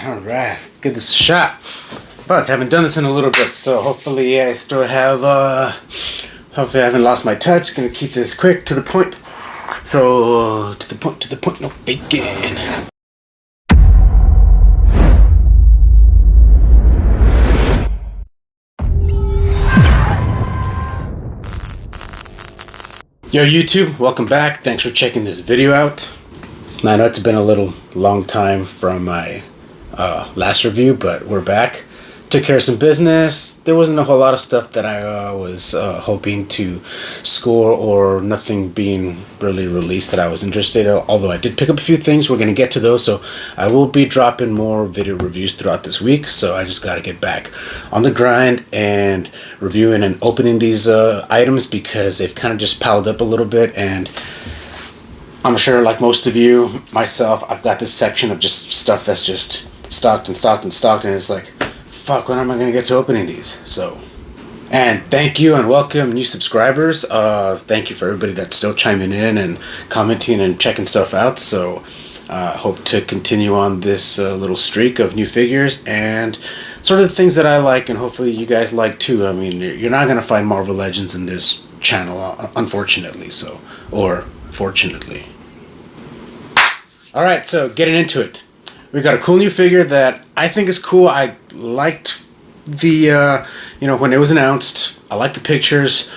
Alright, let's give this a shot. Fuck, haven't done this in a little bit, so hopefully I still have, hopefully I haven't lost my touch. Gonna keep this quick, to the point. So, to the point, no faking. Yo YouTube, welcome back. Thanks for checking this video out. I know it's been a little long time from my last review, but we're back. Took care of some business. There wasn't a whole lot of stuff that I was hoping to score, or nothing being really released that I was interested in, although I did pick up a few things. We're going to get to those, so I will be dropping more video reviews throughout this week, so I just got to get back on the grind and reviewing and opening these items, because they've kind of just piled up a little bit. And I'm sure, like most of you, myself, I've got this section of just stuff that's just stocked and stocked and stocked, and it's like, fuck, when am I going to get to opening these? So, and thank you and welcome new subscribers. Thank you for everybody that's still chiming in and commenting and checking stuff out. So, hope to continue on this little streak of new figures and sort of the things that I like, and hopefully you guys like too. I mean, you're not going to find Marvel Legends in this channel, unfortunately, so, or fortunately. Alright, so getting into it. We got a cool new figure that I think is cool. I liked the, when it was announced. I liked the pictures.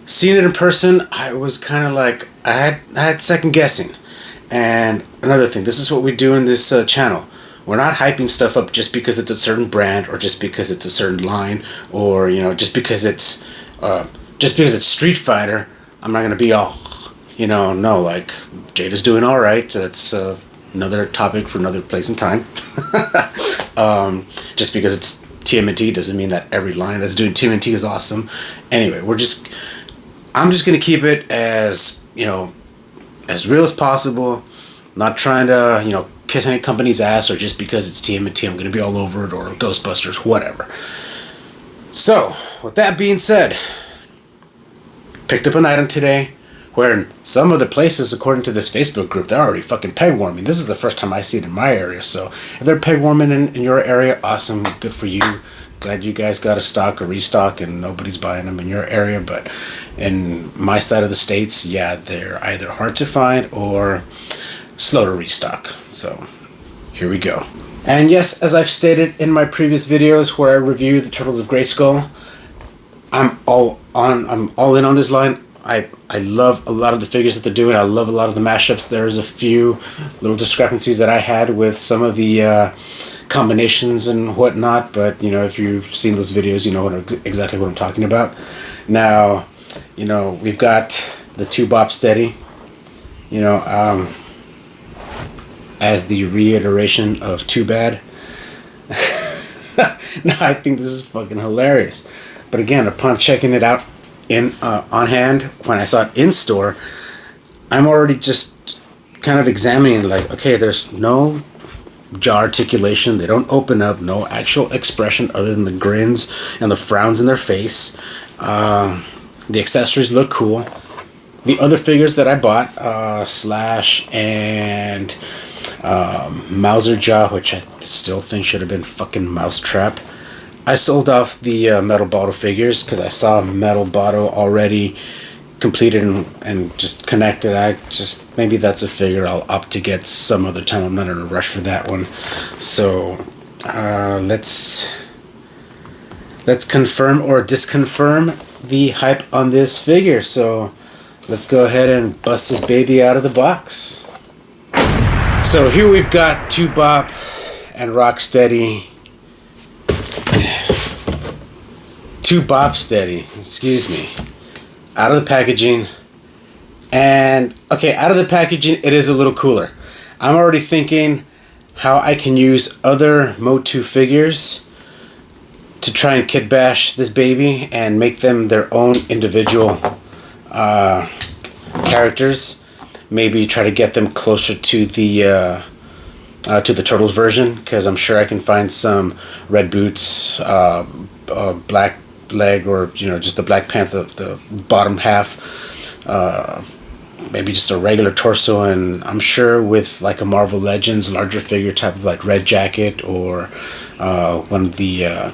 Seeing it in person, I was kind of like, I had second guessing. And another thing, this is what we do in this channel. We're not hyping stuff up just because it's a certain brand, or just because it's a certain line, or just because it's Street Fighter. I'm not gonna be all, no, like Jada's doing all right. That's another topic for another place and time. Just because it's TMNT doesn't mean that every line that's doing TMNT is awesome. Anyway, I'm just gonna keep it as as real as possible. Not trying to kiss any company's ass, or just because it's TMNT I'm gonna be all over it, or Ghostbusters, whatever. So with that being said, picked up an item today where in some other places, according to this Facebook group, they're already fucking peg warming. This is the first time I see it in my area, so if they're peg warming in your area, awesome, good for you. Glad you guys got a stock or restock and nobody's buying them in your area. But in my side of the states, yeah, they're either hard to find or slow to restock. So here we go. And yes, as I've stated in my previous videos where I reviewed the Turtles of Grayskull, I'm all in on this line. I love a lot of the figures that they're doing. I love a lot of the mashups. There's a few little discrepancies that I had with some of the combinations and whatnot, but if you've seen those videos, you know exactly what I'm talking about. Now, we've got the two Bopsteady, as the reiteration of Too Bad. Now I think this is fucking hilarious. But again, upon checking it out on hand, when I saw it in store, I'm already just kind of examining, like, okay, there's no jaw articulation, they don't open up, no actual expression other than the grins and the frowns in their face. The accessories look cool. The other figures that I bought, Slash and Mauser Jaw, which I still think should have been fucking Mousetrap. I sold off the Metal Bottle figures because I saw Metal Bottle already completed and just connected. Maybe that's a figure I'll opt to get some other time. I'm not in a rush for that one. So let's confirm or disconfirm the hype on this figure. So let's go ahead and bust this baby out of the box. So here we've got two Bop and Rocksteady. Two Bopsteady, excuse me, out of the packaging. And okay, out of the packaging, it is a little cooler. I'm already thinking how I can use other Motu figures to try and kit bash this baby and make them their own individual characters. Maybe try to get them closer to the Turtles version, because I'm sure I can find some Red Boots, Black Leg, or just the Black Panther, the bottom half maybe just a regular torso, and I'm sure with like a Marvel Legends larger figure type of like red jacket, or one of the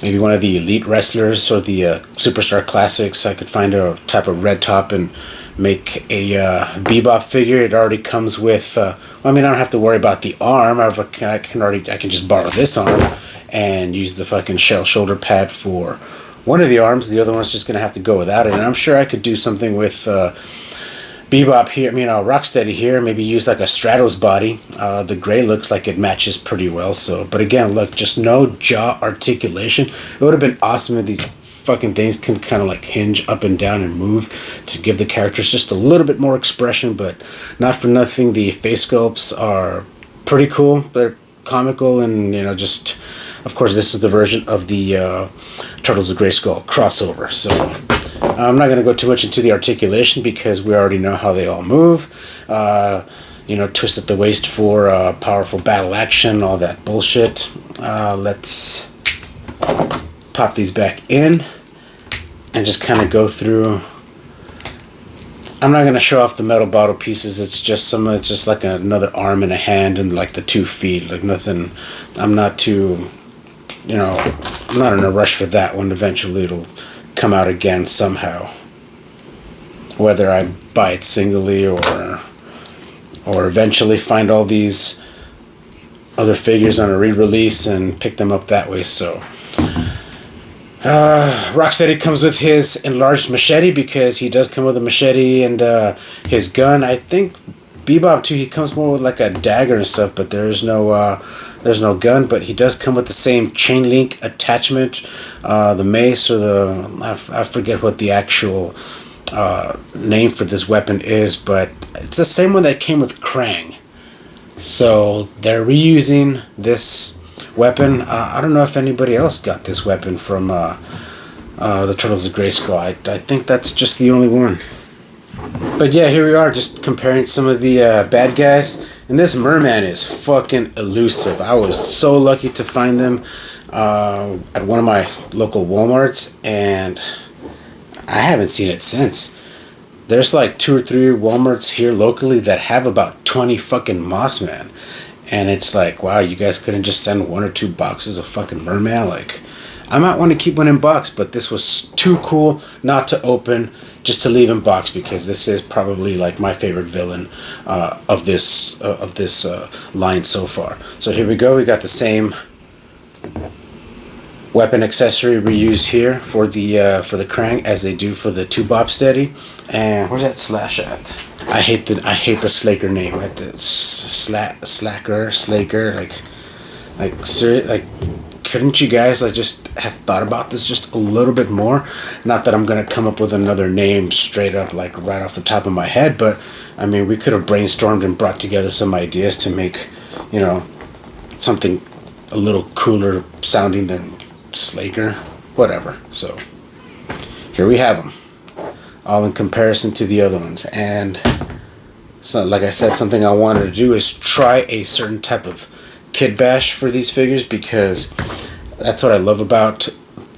maybe one of the elite wrestlers or the Superstar Classics, I could find a type of red top and make a Bebop figure. It already comes with I mean, I don't have to worry about the arm. I can just borrow this arm and use the fucking shell shoulder pad for one of the arms. The other one's just gonna have to go without it, and I'm sure I could do something with Bebop here, I mean, Rocksteady here, maybe use like a Stratos body. The gray looks like it matches pretty well, so, but again, look, just no jaw articulation. It would have been awesome if these fucking things can kind of like hinge up and down and move to give the characters just a little bit more expression, but not for nothing, the face sculpts are pretty cool. They're comical, and, you know, just, of course, this is the version of the Turtles of Grayskull crossover, so I'm not going to go too much into the articulation because we already know how they all move. You know, twist at the waist for powerful battle action, all that bullshit. Let's pop these back in and just kind of go through. I'm not going to show off the metal bottle pieces. It's just it's just like another arm and a hand and like the 2 feet. Like nothing, I'm not too, you know, I'm not in a rush for that one. Eventually it'll come out again somehow, whether I buy it singly or eventually find all these other figures on a re-release and pick them up that way. So Rocksteady comes with his enlarged machete, because he does come with a machete, and his gun. I think Bebop too, he comes more with like a dagger and stuff, but there's no gun, but he does come with the same chain link attachment, the mace, or I forget what the actual name for this weapon is, but it's the same one that came with Krang. So they're reusing this weapon. I don't know if anybody else got this weapon from the Turtles of Grayskull. I think that's just the only one. But yeah, here we are, just comparing some of the bad guys. And this merman is fucking elusive. I was so lucky to find them at one of my local Walmarts, and I haven't seen it since. There's like 2 or 3 Walmarts here locally that have about 20 fucking Mossman. And it's like, wow, you guys couldn't just send 1 or 2 boxes of fucking merman? Like, I might want to keep one in box, but this was too cool not to open, just to leave in box, because this is probably like my favorite villain of this line so far. So here we go. We got the same weapon accessory reused here for the Krang as they do for the 2 Bopsteady. And where's that Slash at? I hate the Slaker name. Like the Slacker, like seriously, like, couldn't you guys like just have thought about this just a little bit more? Not that I'm gonna come up with another name straight up like right off the top of my head, but I mean, we could have brainstormed and brought together some ideas to make, you know, something a little cooler sounding than Slaker, whatever. So here we have them, all in comparison to the other ones. And so, like I said, something I wanted to do is try a certain type of kit bash for these figures, because that's what I love about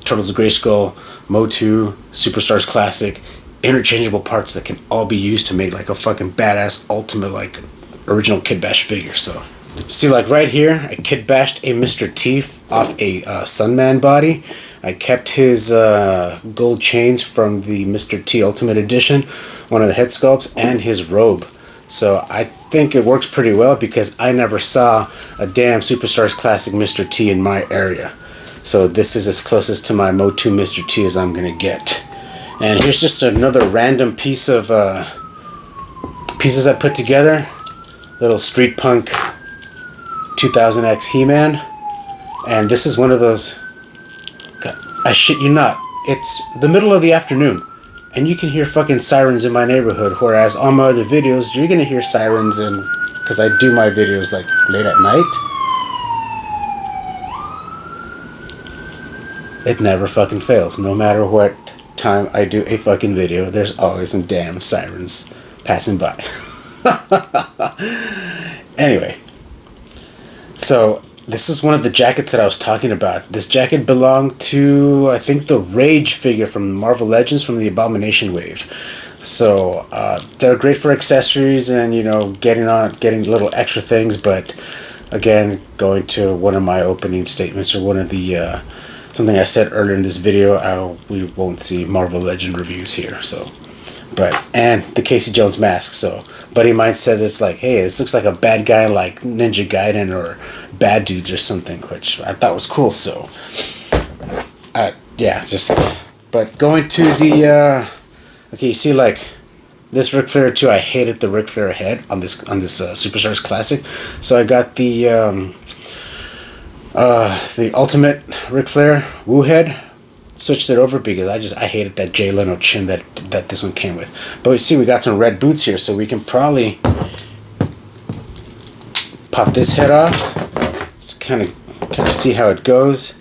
Turtles of Grayskull, Motu, Superstars Classic, interchangeable parts that can all be used to make like a fucking badass ultimate like original kit bash figure. So see, like right here, I kit bashed a Mr. T off a Sunman body. I kept his gold chains from the Mr. T Ultimate Edition, one of the head sculpts, and his robe. So I think it works pretty well, because I never saw a damn Superstars Classic Mr. T in my area. So this is as closest to my Motu Mr. T as I'm gonna get. And here's just another random piece of pieces I put together. Little Street Punk 2000X He-Man. And this is one of those, God, I shit you not, it's the middle of the afternoon, and you can hear fucking sirens in my neighborhood, whereas on my other videos, you're gonna hear sirens, and because I do my videos like late at night, it never fucking fails. No matter what time I do a fucking video, there's always some damn sirens passing by. Anyway, so this is one of the jackets that I was talking about. This jacket belonged to, I think, the Rage figure from Marvel Legends from the Abomination Wave. So they're great for accessories and, you know, getting little extra things. But again, going to one of my opening statements, or one of the something I said earlier in this video, we won't see Marvel Legend reviews here. So, and the Casey Jones mask. So, buddy of mine said it's like, hey, this looks like a bad guy like Ninja Gaiden or Bad Dudes or something, which I thought was cool. So, yeah, but going to the okay, you see, like this Ric Flair too. I hated the Ric Flair head on this Superstars Classic, so I got the Ultimate Ric Flair Woo head. Switched it over because I hated that Jay Leno chin that this one came with. But you see, we got some red boots here, so we can probably pop this head off. Let's kind of see how it goes.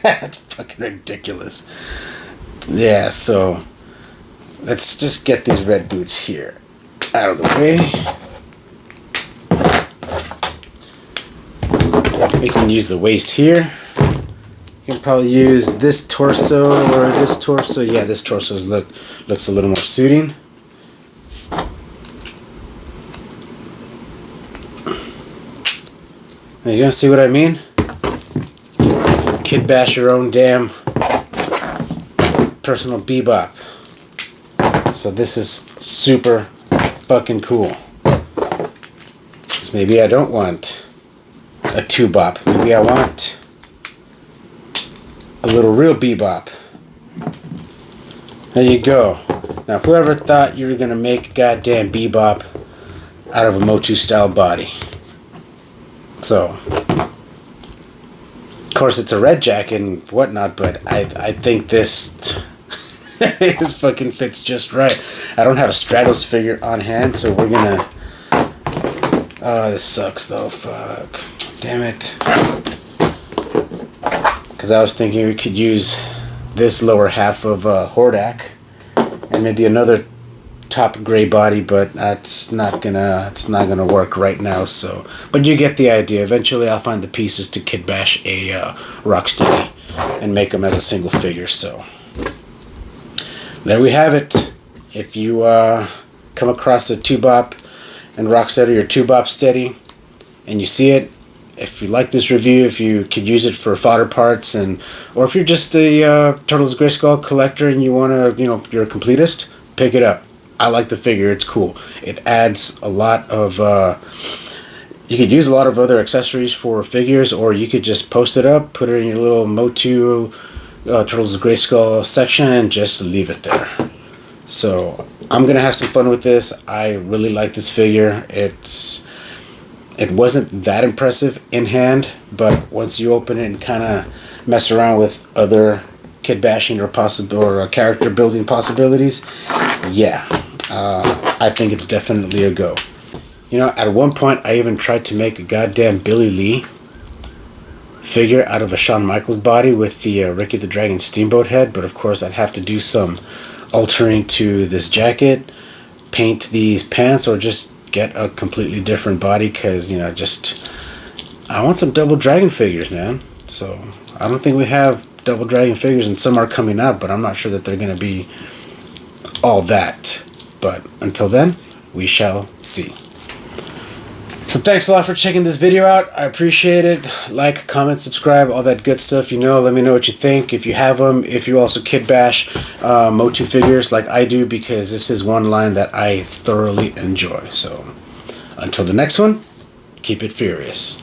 That's fucking ridiculous. Yeah, so let's just get these red boots here out of the way. We can use the waist here. You can probably use this torso or this torso. Yeah, this torso looks a little more suiting. Are you gonna see what I mean? Kid bash your own damn personal bebop. So this is super fucking cool. Maybe I don't want a 2-bop. Maybe I want a little real bebop. There you go. Now, whoever thought you were gonna make a goddamn bebop out of a Motu style body? So, of course, it's a red jacket and whatnot, but I think this this fucking fits just right. I don't have a Stratos figure on hand, so we're gonna. Oh, this sucks though. Fuck. Damn it. Because I was thinking we could use this lower half of Hordak and maybe another top gray body, but it's not gonna work right now. So, but you get the idea. Eventually, I'll find the pieces to kit bash a Rocksteady and make them as a single figure. So there we have it. If you come across a 2-bop and Rocksteady or 2-bop steady, and you see it, if you like this review, if you could use it for fodder parts, or if you're just a Turtles of Grayskull collector and you wanna, you're a completist, pick it up. I like the figure. It's cool. It adds a lot of. You could use a lot of other accessories for figures, or you could just post it up, put it in your little Motu Turtles of Grayskull section, and just leave it there. So I'm gonna have some fun with this. I really like this figure. It wasn't that impressive in hand, but once you open it and kind of mess around with other kit bashing or character building possibilities, yeah, I think it's definitely a go. At one point I even tried to make a goddamn Billy Lee figure out of a Shawn Michaels body with the Ricky the Dragon Steamboat head, but of course I'd have to do some altering to this jacket, paint these pants, or just get a completely different body, because I want some Double Dragon figures, man. So I don't think we have Double Dragon figures, and some are coming out, but I'm not sure that they're gonna be all that. But until then, we shall see. So thanks a lot for checking this video out. I appreciate it. Like, comment, subscribe, all that good stuff. Let me know what you think. If you have them, if you also kit bash Motu figures like I do, because this is one line that I thoroughly enjoy. So until the next one, keep it furious.